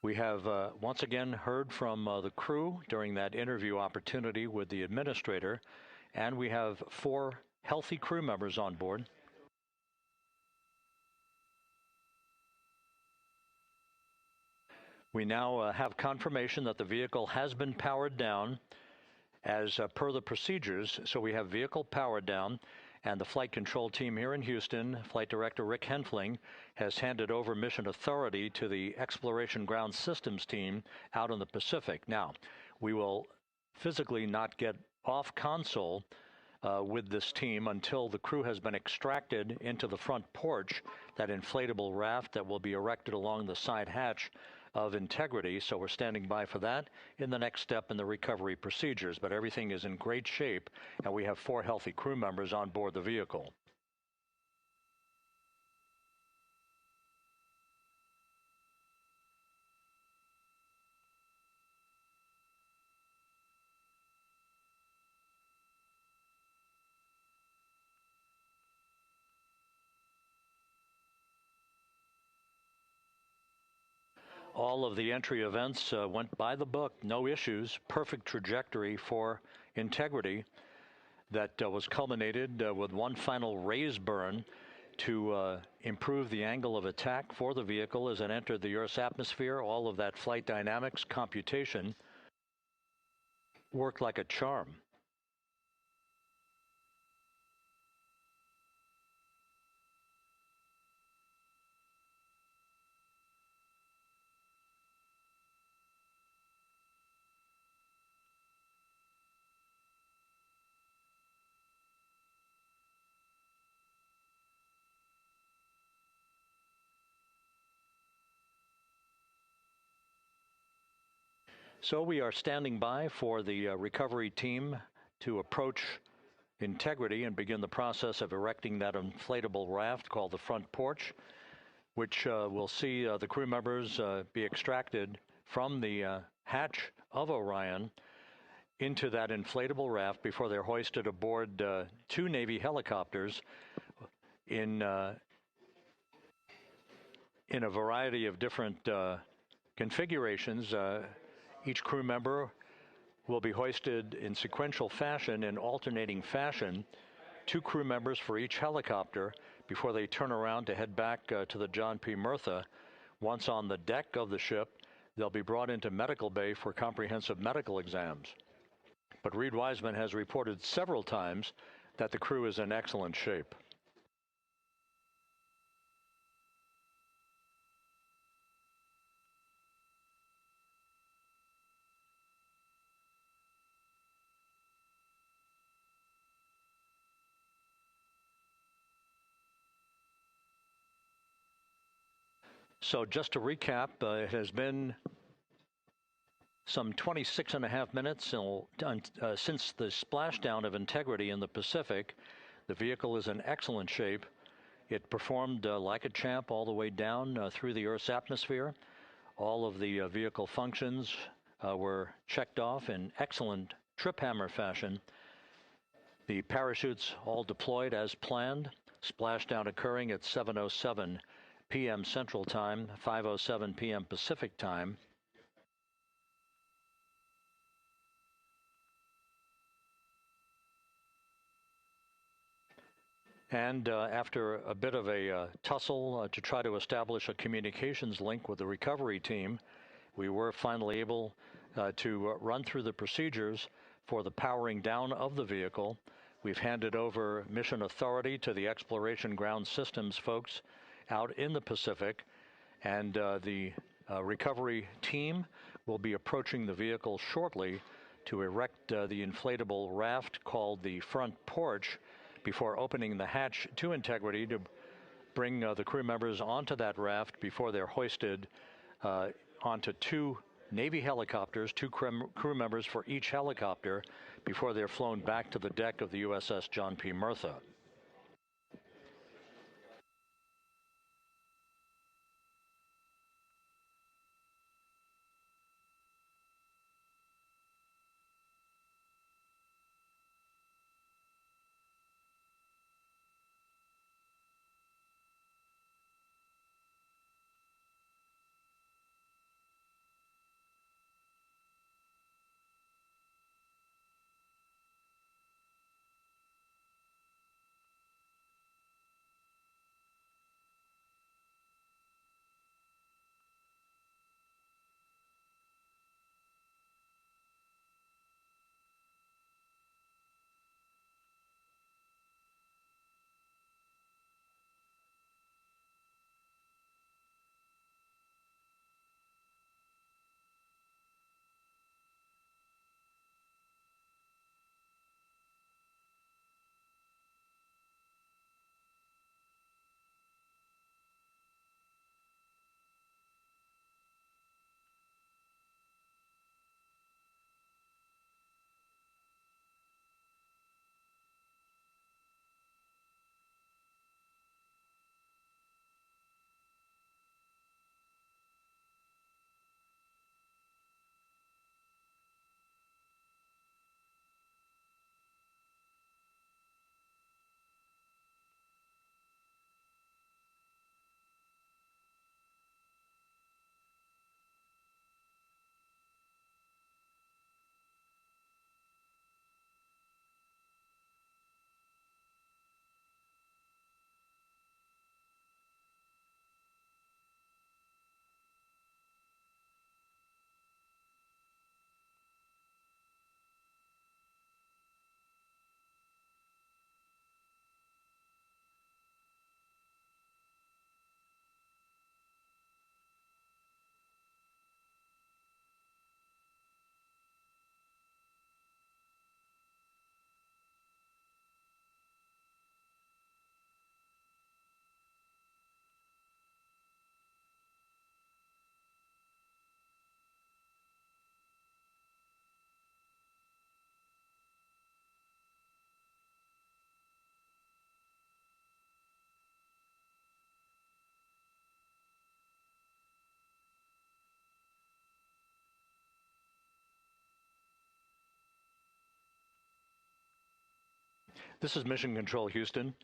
We have once again heard from the crew during that interview opportunity with the administrator, and we have 4 healthy crew members on board. We now have confirmation that the vehicle has been powered down as per the procedures. So we have vehicle powered down, and the flight control team here in Houston, Flight Director Rick Henfling, has handed over mission authority to the Exploration Ground Systems team out in the Pacific. Now, we will physically not get off console with this team until the crew has been extracted into the front porch, that inflatable raft that will be erected along the side hatch of Integrity. So we're standing by for that in the next step in the recovery procedures. But everything is in great shape, and we have 4 healthy crew members on board the vehicle. All of the entry events went by the book, no issues, perfect trajectory for Integrity that was culminated with one final raise burn to improve the angle of attack for the vehicle as it entered the Earth's atmosphere. All of that flight dynamics computation worked like a charm. So we are standing by for the recovery team to approach integrity and begin the process of erecting that inflatable raft called the front porch, which will see the crew members be extracted from the hatch of Orion into that inflatable raft before they're hoisted aboard two Navy helicopters in a variety of different configurations. Each crew member will be hoisted in sequential fashion, in alternating fashion, two crew members for each helicopter before they turn around to head back to the John P. Murtha. Once on the deck of the ship, they'll be brought into medical bay for comprehensive medical exams. But Reed Wiseman has reported several times that the crew is in excellent shape. So just to recap, it has been some 26 and a half minutes since the splashdown of Integrity in the Pacific. The vehicle is in excellent shape. It performed like a champ all the way down through the Earth's atmosphere. All of the vehicle functions were checked off in excellent trip hammer fashion. The parachutes all deployed as planned. Splashdown occurring at 7:07 p.m. Central Time, 5:07 p.m. Pacific Time. And after a bit of a tussle to try to establish a communications link with the recovery team, we were finally able to run through the procedures for the powering down of the vehicle. We've handed over mission authority to the Exploration Ground Systems folks out in the Pacific, and the recovery team will be approaching the vehicle shortly to erect the inflatable raft called the front porch before opening the hatch to Integrity to bring the crew members onto that raft before they're hoisted onto two Navy helicopters, two crew members for each helicopter, before they're flown back to the deck of the USS John P. Murtha. This is Mission Control Houston.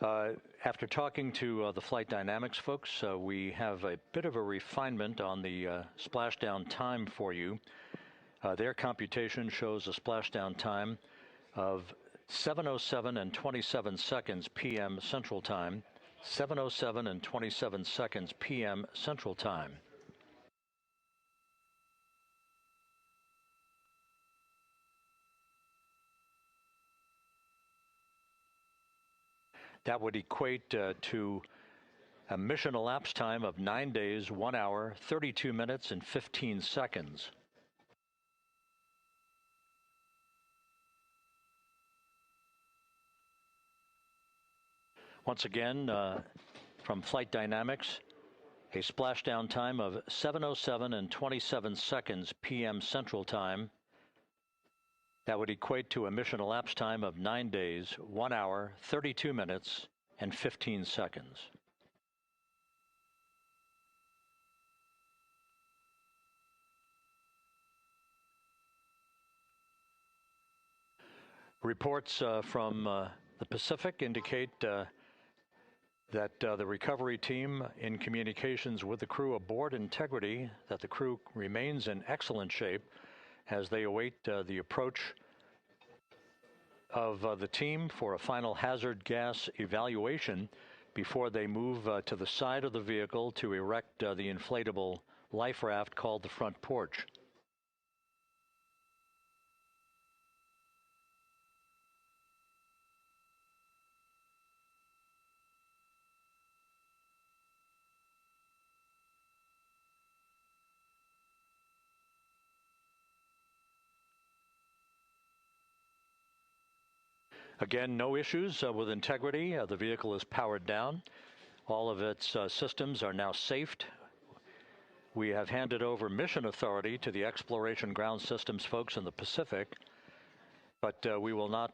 After talking to the flight dynamics folks, we have a bit of a refinement on the splashdown time for you. Their computation shows a splashdown time of 7:07 and 27 seconds p.m. Central Time, 7:07 and 27 seconds p.m. Central Time. That would equate to a mission elapsed time of 9 days, 1 hour, 32 minutes, and 15 seconds. Once again, from Flight Dynamics, a splashdown time of 7:07 and 27 seconds p.m. Central Time. That would equate to a mission elapsed time of 9 days, 1 hour, 32 minutes, and 15 seconds. Reports from the Pacific indicate that the recovery team in communications with the crew aboard Integrity, that the crew remains in excellent shape as they await the approach of the team for a final hazard gas evaluation before they move to the side of the vehicle to erect the inflatable life raft called the front porch. Again, no issues with Integrity. The vehicle is powered down. All of its systems are now safed. We have handed over mission authority to the Exploration Ground Systems folks in the Pacific, but we will not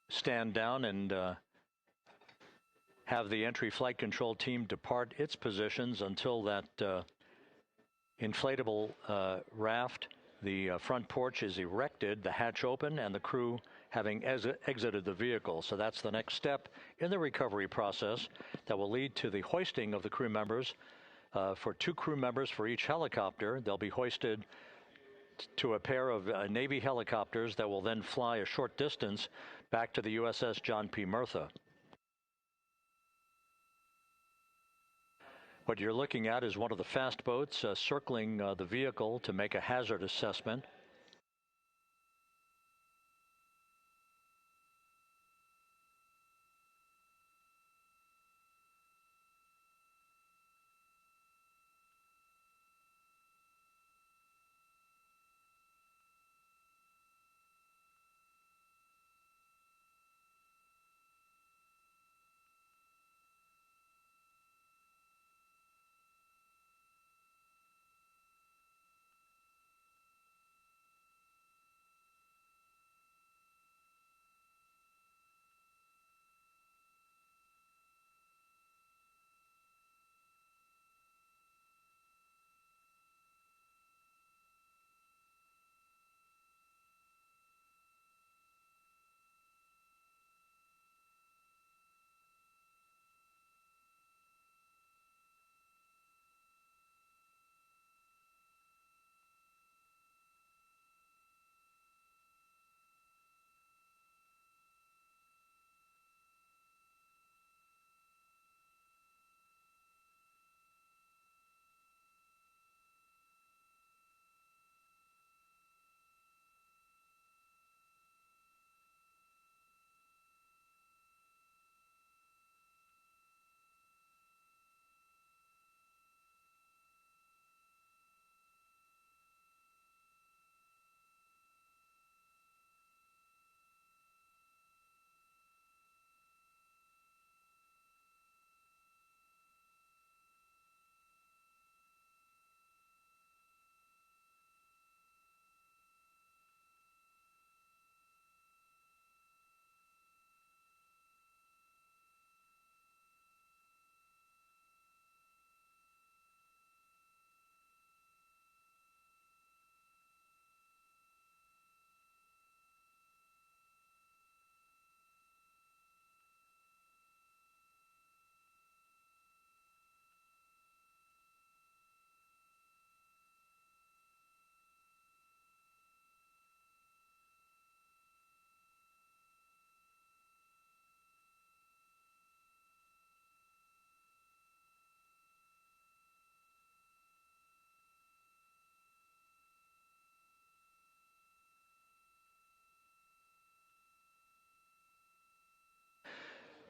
stand down and have the entry flight control team depart its positions until that inflatable raft, the front porch, is erected, the hatch open, and the crew having exited the vehicle. So that's the next step in the recovery process that will lead to the hoisting of the crew members. For 2 crew members for each helicopter, they'll be hoisted to a pair of Navy helicopters that will then fly a short distance back to the USS John P. Murtha. What you're looking at is one of the fast boats circling the vehicle to make a hazard assessment.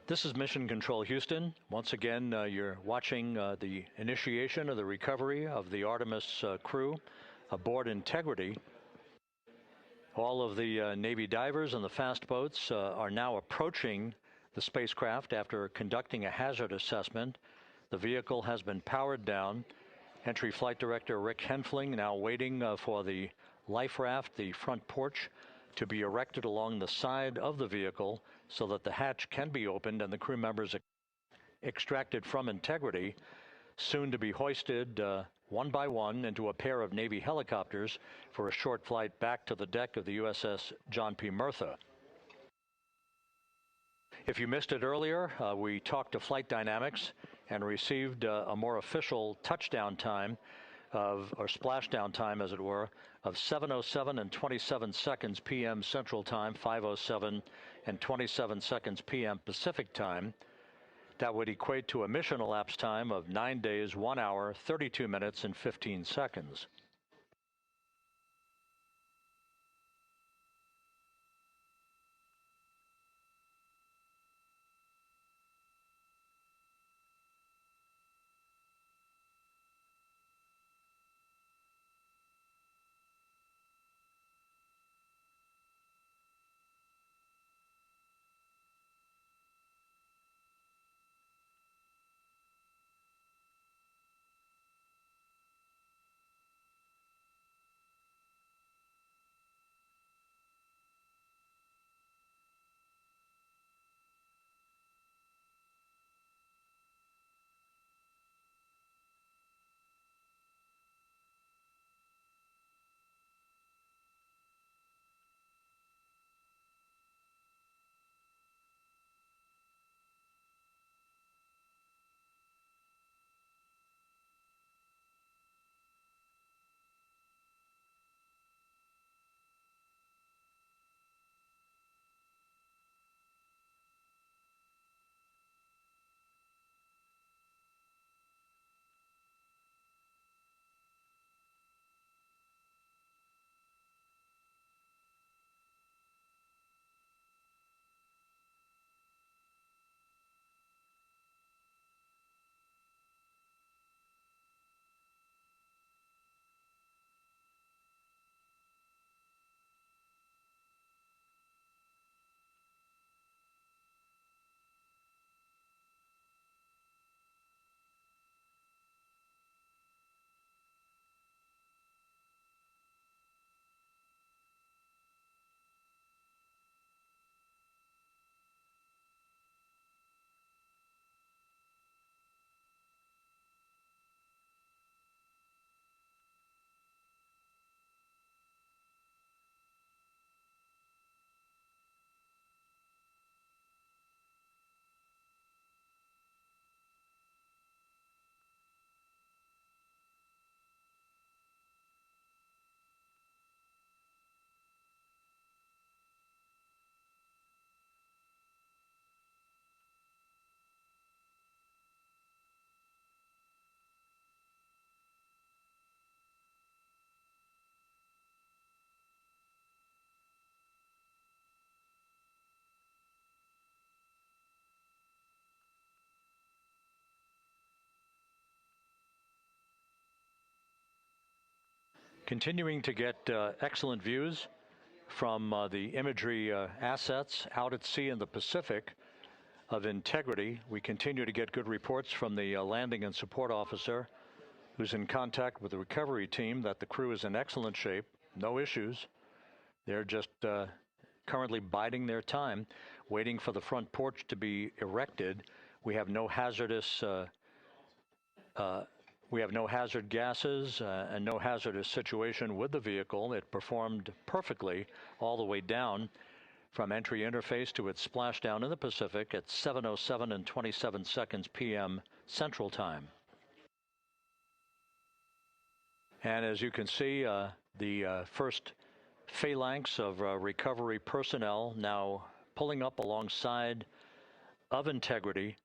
This is Mission Control Houston. Once again, you're watching the initiation of the recovery of the Artemis crew aboard Integrity. All of the Navy divers and the fast boats are now approaching the spacecraft after conducting a hazard assessment. The vehicle has been powered down. Entry Flight Director Rick Henfling now waiting for the life raft, the front porch, to be erected along the side of the vehicle so that the hatch can be opened and the crew members extracted from Integrity, soon to be hoisted one by one into a pair of Navy helicopters for a short flight back to the deck of the USS John P. Murtha. If you missed it earlier, we talked to Flight Dynamics and received a more official touchdown time or splashdown time, as it were, of 7:07 and 27 seconds p.m. Central Time, 5:07 and 27 seconds p.m. Pacific Time. That would equate to a mission elapsed time of 9 days, 1 hour, 32 minutes, and 15 seconds. Continuing to get excellent views from the imagery assets out at sea in the Pacific of Integrity. We continue to get good reports from the landing and support officer who's in contact with the recovery team that the crew is in excellent shape, no issues. They're just currently biding their time, waiting for the front porch to be erected. We have no hazardous hazard gases and no hazardous situation with the vehicle. It performed perfectly all the way down from entry interface to its splashdown in the Pacific at 7:07 and 27 seconds p.m. Central Time. And as you can see, the first phalanx of recovery personnel now pulling up alongside of Integrity.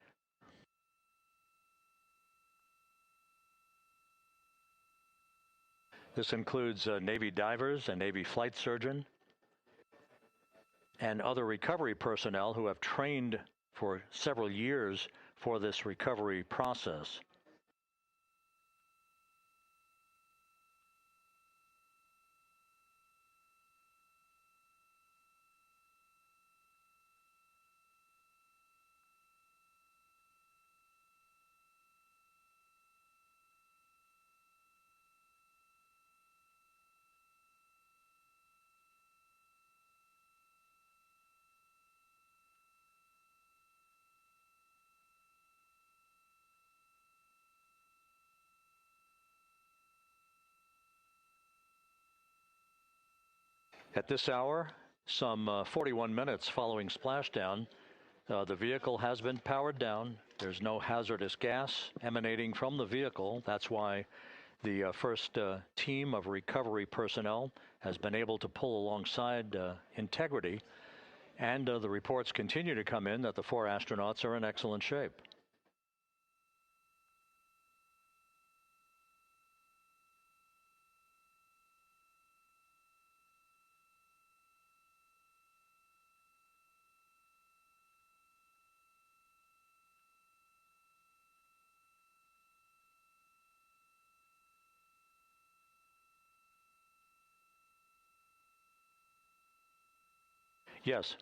This includes Navy divers, a Navy flight surgeon, and other recovery personnel who have trained for several years for this recovery process. At this hour, some 41 minutes following splashdown, the vehicle has been powered down. There's no hazardous gas emanating from the vehicle. That's why the first team of recovery personnel has been able to pull alongside Integrity. And the reports continue to come in that the 4 astronauts are in excellent shape. Yes.